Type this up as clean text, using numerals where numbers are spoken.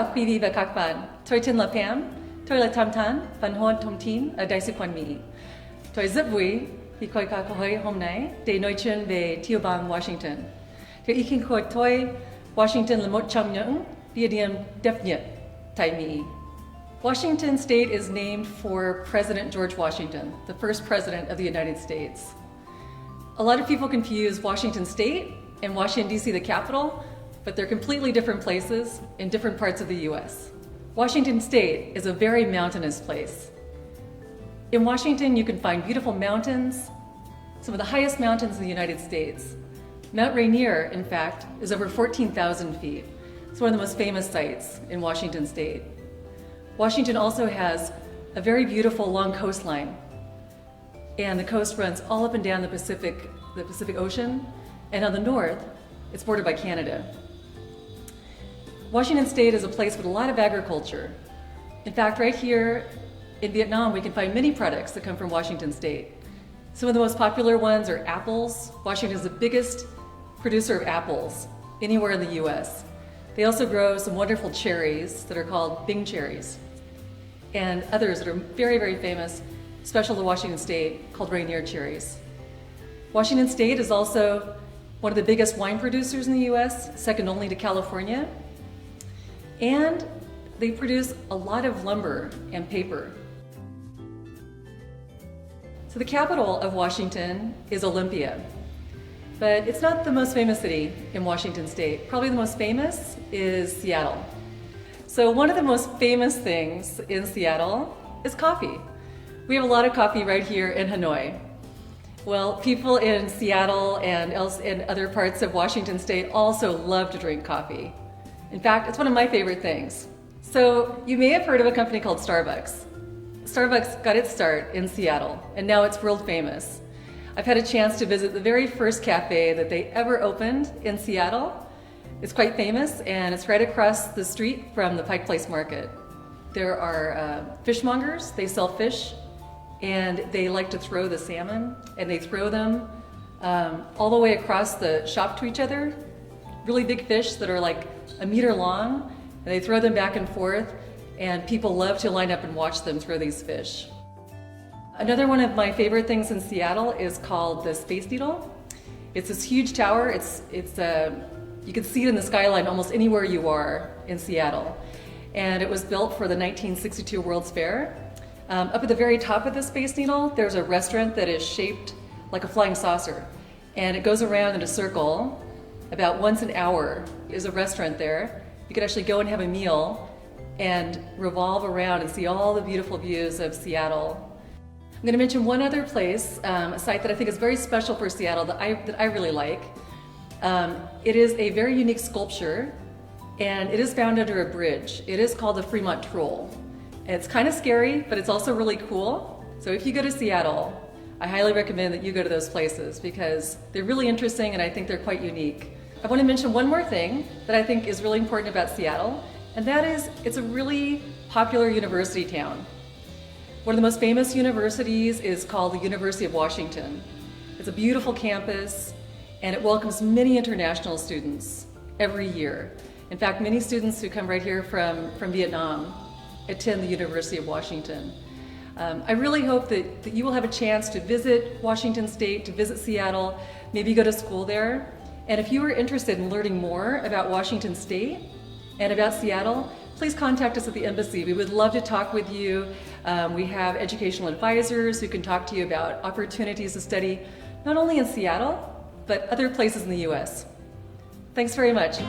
chào quý vị và các bạn. Tôi tên là Pam. Tôi là tham tán văn hóa thông tin ở Đại sứ quán Mỹ. Tôi rất vui vì có cơ hội hôm nay để nói chuyện về tiểu bang Washington. Theo ý kiến của tôi, Washington là một trong những địa điểm đẹp nhất tại Mỹ. Washington State is named for President George Washington, the first president of the United States. A lot of people confuse Washington State and Washington D.C, the capital, but they're completely different places in different parts of the U.S. Washington State is a very mountainous place. In Washington, you can find beautiful mountains, some of the highest mountains in the United States. Mount Rainier, in fact, is over 14,000 feet. It's one of the most famous sites in Washington State. Washington also has a very beautiful long coastline, and the coast runs all up and down the Pacific Ocean, and on the north, it's bordered by Canada. Washington State is a place with a lot of agriculture. In fact, right here in Vietnam, we can find many products that come from Washington State. Some of the most popular ones are apples. Washington is the biggest producer of apples anywhere in the U.S. They also grow some wonderful cherries that are called Bing cherries, and others that are very, very famous, special to Washington State, called Rainier cherries. Washington State is also one of the biggest wine producers in the U.S., second only to California. And they produce a lot of lumber and paper. So the capital of Washington is Olympia, but it's not the most famous city in Washington State. Probably the most famous is Seattle. So one of the most famous things in Seattle is coffee. We have a lot of coffee right here in Hanoi. Well, people in Seattle and other parts of Washington State also love to drink coffee. In fact, it's one of my favorite things. So you may have heard of a company called Starbucks. Starbucks got its start in Seattle, and now it's world famous. I've had a chance to visit the very first cafe that they ever opened in Seattle. It's quite famous, and it's right across the street from the Pike Place Market. There are fishmongers. They sell fish, and they like to throw the salmon, and they throw them all the way across the shop to each other. Really big fish that are like a meter long, and they throw them back and forth, and people love to line up and watch them throw these fish. Another one of my favorite things in Seattle is called the Space Needle. It's this huge tower. You can see it in the skyline almost anywhere you are in Seattle. And it was built for the 1962 World's Fair. Up at the very top of the Space Needle, there's a restaurant that is shaped like a flying saucer, and it goes around in a circle. About once an hour is a restaurant there. You could actually go and have a meal and revolve around and see all the beautiful views of Seattle. I'm going to mention one other place, a site that I think is very special for Seattle that I really like. It is a very unique sculpture, and it is found under a bridge. It is called the Fremont Troll. It's kind of scary, but it's also really cool. So if you go to Seattle, I highly recommend that you go to those places because they're really interesting and I think they're quite unique. I want to mention one more thing that I think is really important about Seattle, and that is it's a really popular university town. One of the most famous universities is called the University of Washington. It's a beautiful campus, and it welcomes many international students every year. In fact, many students who come right here from Vietnam attend the University of Washington. I really hope that you will have a chance to visit Washington State, to visit Seattle, maybe go to school there. And if you are interested in learning more about Washington State and about Seattle, please contact us at the embassy. We would love to talk with you. We have educational advisors who can talk to you about opportunities to study not only in Seattle, but other places in the U.S. Thanks very much.